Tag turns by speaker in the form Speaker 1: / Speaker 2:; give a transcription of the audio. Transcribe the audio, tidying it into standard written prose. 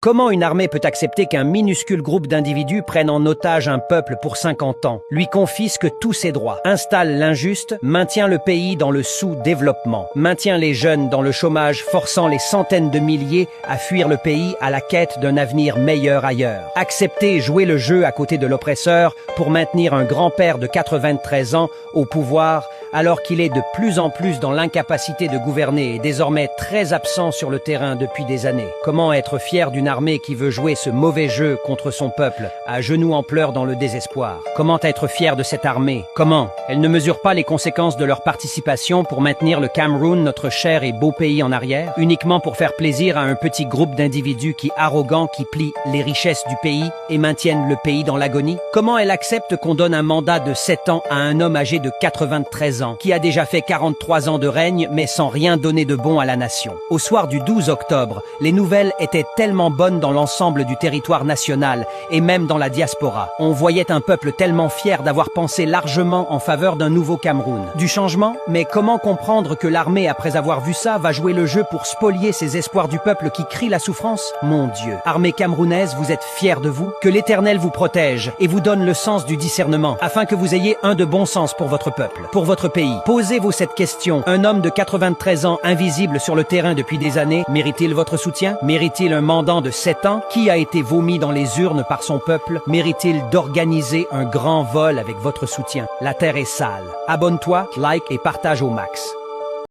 Speaker 1: Comment une armée peut accepter qu'un minuscule groupe d'individus prenne en otage un peuple pour 50 ans, lui confisque tous ses droits, installe l'injuste, maintient le pays dans le sous-développement, maintient les jeunes dans le chômage, forçant les centaines de milliers à fuir le pays à la quête d'un avenir meilleur ailleurs. Accepter jouer le jeu à côté de l'oppresseur pour maintenir un grand-père de 93 ans au pouvoir alors qu'il est de plus en plus dans l'incapacité de gouverner et désormais très absent sur le terrain depuis des années. Comment être fier d'une armée qui veut jouer ce mauvais jeu contre son peuple, à genoux en pleurs dans le désespoir? Comment être fier de cette armée? Comment? Elle ne mesure pas les conséquences de leur participation pour maintenir le Cameroun, notre cher et beau pays, en arrière, uniquement pour faire plaisir à un petit groupe d'individus arrogants qui plient les richesses du pays et maintiennent le pays dans l'agonie? Comment elle accepte qu'on donne un mandat de 7 ans à un homme âgé de 93 ans, qui a déjà fait 43 ans de règne mais sans rien donner de bon à la nation? Au soir du 12 octobre, les nouvelles étaient tellement bonnes dans l'ensemble du territoire national et même dans la diaspora. On voyait un peuple tellement fier d'avoir pensé largement en faveur d'un nouveau Cameroun. Du changement? Mais comment comprendre que l'armée, après avoir vu ça, va jouer le jeu pour spolier ces espoirs du peuple qui crie la souffrance? Mon Dieu! Armée camerounaise, vous êtes fiers de vous? Que l'Éternel vous protège et vous donne le sens du discernement, afin que vous ayez un de bon sens pour votre peuple, pour votre pays. Posez-vous cette question. Un homme de 93 ans, invisible sur le terrain depuis des années, mérite-t-il votre soutien? Mérite-t-il un mandat de 7 ans? Qui a été vomi dans les urnes par son peuple? Mérite-t-il d'organiser un grand vol avec votre soutien? La terre est sale. Abonne-toi, like et partage au max.